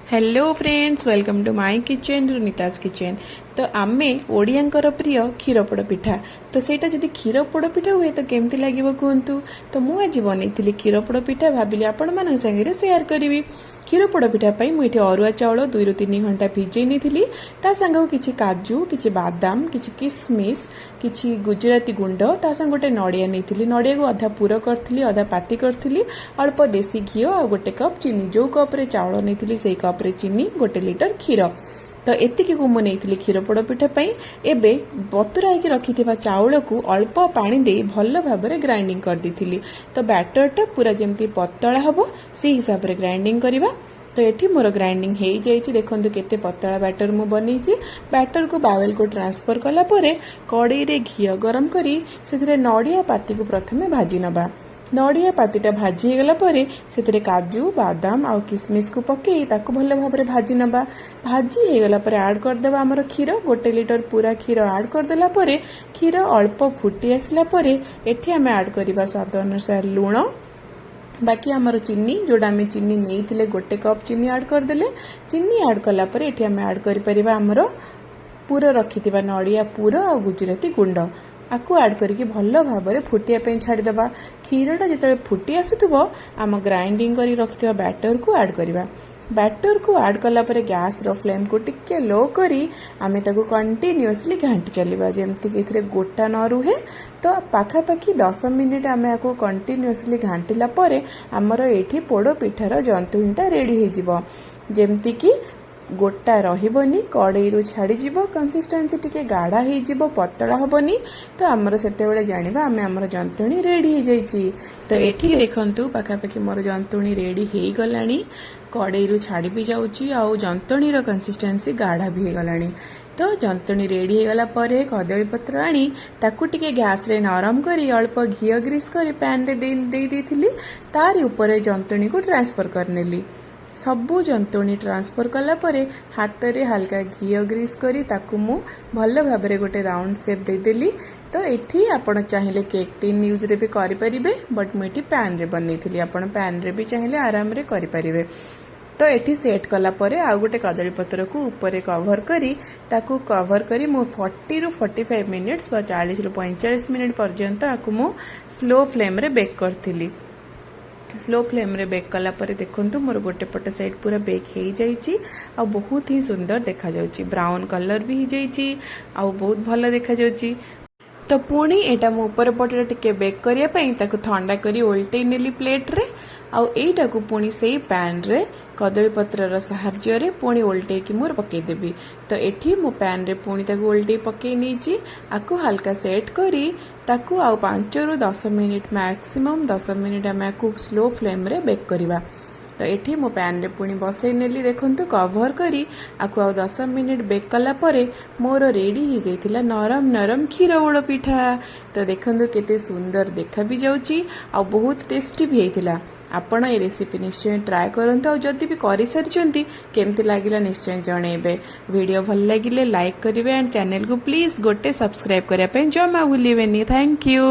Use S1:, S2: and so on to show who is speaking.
S1: Hello friends, welcome to my kitchen Runita's kitchen. तो आमे ओडियांकर प्रिय क्षीर पोड़ पिठा। तो सेटा जदि क्षीर पोड़ पिठा हुए तो केमती लागिवो कहतु। तो मु आज बनैथिली क्षीर पोड़ पिठा, भाबिली आपण मान संगे शेयर करी। क्षीर पोड़ पिठा पई मु एठी अरुआ चाउल 2 ରୁ 3 घंटा भिजै नेथिली। ता संग किछि काजू, किछि बादाम, किछि किशमिश, किछि गुजराती गुंड, ता संग गोटे नड़िया नेथिली। नड़िया को अधा पूरा करथिली, अधा पाती करथिली। अल्प देसी घी और गोटे कप चीनी, जो कप रे चाउल नेथिली सेई कप रे चीनी, 1 लीटर क्षीर। तो एतिकी को मु नेथिली क्षीर पोड़ पिठा पई। एबे बतुराई रखिथिबा चाउल को अल्प पानी दे भल भाबरे ग्राइंडिंग कर दिथिली। तो बैटरटा पूरा जेमती पतला हबो से हिसाब रे ग्राइंडिंग करिबा। तो एठी मोर ग्राइंडिंग हेई जाइछि, देखंतु केते पतला बैटर मु बनेछि। बैटर को बाउल को ट्रांसफर कला परे कड़ाई रे घी गरम करी सेथिरे नड़िया पाती को प्रथमे भाजी नबा। नड़िया पातीटा भाजी गला परे सेथिरे काजू, बादाम आ किशमिश को पकई ताको भल भाबरे भाजी नबा। भाजी हे गला परे ऐड कर देबा हमर क्षीर। 1 लीटर पूरा क्षीर ऐड कर देला परे क्षीर अल्प फुटी आसला परे एठी हमें ऐड करिबा स्वाद अनुसार लूण। बाकी आमर चीनी, जोड़ा आम चीनी नहीं 1 कप चीनी ऐड करदेले। चीनी ऐड कला परे एठी हमें ऐड करि परिबा हमर पूरा रखिथिबा नड़िया पूरा और गुजराती गुंड। आकु ऐड करके भल भाबरे फुटिया पे छाड़देबा। क्षीरटा जिते फुटी आसुथबो आम ग्राइंडिंग करी रखिथिबा बैटर को ऐड करिबा। बैटर को ऐड कला परे गैस रो फ्लेम को टिके लो करी आमे ताको कंटिन्यूअसली घांटी चलिबा, जेमति कि एथिरे गोटा न रुहे। तो पाखापाखि 10 मिनिट आमे आको कंटिन्यूअसली घांटिला परे हमर एठी पोड़ पिठार जंतुणीटा रेडी हे जिवो। जेमति कि गोटा रहिबनी, कड़ाई रु छाड़ी जीवो, कंसिस्टेंसी टिके गाढ़ा हे जीवो, पतला हबनी। तो हमर सेते बेले जानिबा आमे हमर जंतुणी रेडी हे जाइछि। तो एठी देखंतु पाखापाखि मोर जंतुणी रेडी हे गलानी। कड़ाई रु छाड़ी भी जाउछि आ जंतुणी रो कंसिस्टेंसी गाढ़ा भी हे गलानी। तो जंतुणी रेडी हे गला परे कदली पत्र आनी ताकू टिके गैस रे नरम करी अल्प घी ग्रीस करी पैन रे दे देथिली। तारी ऊपर जंतुणी को ट्रांसफर करनेली। सबू जंतुणी ट्रांसफर कला परे हाथ रे हल्का घी ग्रीस करी ताकू मु भल भाबरे गोटे राउंड शेप दे देली। तो एठी आपण चाहिले केक टिन यूज रे भी करि परिबे, बट मु एठी पैन रे बनेइथिली। आपण पैन रे भी चाहिले आराम रे करि परिबे। तो एठी सेट कला परे आ गोटे कदली पत्र को ऊपर कवर करी ताकू कवर करी मु 40 ରୁ 45 मिनिट्स 40 ରୁ 45 मिनिट पर्यंत आकू मु स्लो फ्लेम रे बेक करथिली। स्लो फ्लेम रे बेक कला परे देखंतु मोर गोटे पट साइड पूरा बेक हे जाइछि आ बहुत ही सुंदर देखा जाउछि। ब्राउन कलर भी हे जाइछि आ बहुत भलो देखा जाउछि। तो पुणी एटा मु ऊपर पटे टिके बेक करिया पई ताकू ठंडा करी ओल्टे नेली प्लेट रे। आउ एटा को पुणी सेही पैन रे कदली पत्र रो सहाय्य रे पुणी ओल्टे की मोर पके देबी। तो एठी मु पैन रे पुणी ताकू ओल्टे पके नीची आकू हल्का सेट करी ताकू आउ 5 ରୁ 10 मिनिट मैक्सिमम 10 मिनिट आमे आकू स्लो फ्लेम रे बेक करिबा। तो एठी मो पैन रे पुणी बसई नेली, देखंतु कवर करी आकू आउ 10 मिनिट बेक कला परे मोर रेडी ही जाइथिला नरम नरम क्षीर पोड़ पिठा। तो देखंतु केते सुंदर देखा भी जाउची आ बहुत टेस्टी भी हेतिला। आपण ए रेसिपी निश्चय ट्राई करंतु आ जदि भी करि सारिचंती केमति लागिला निश्चय जणेबे। वीडियो भल लागिले लाइक करिवे एंड चैनल को प्लीज गोटे सब्सक्राइब करिया पे जमा भूलिबेनी। Thank you.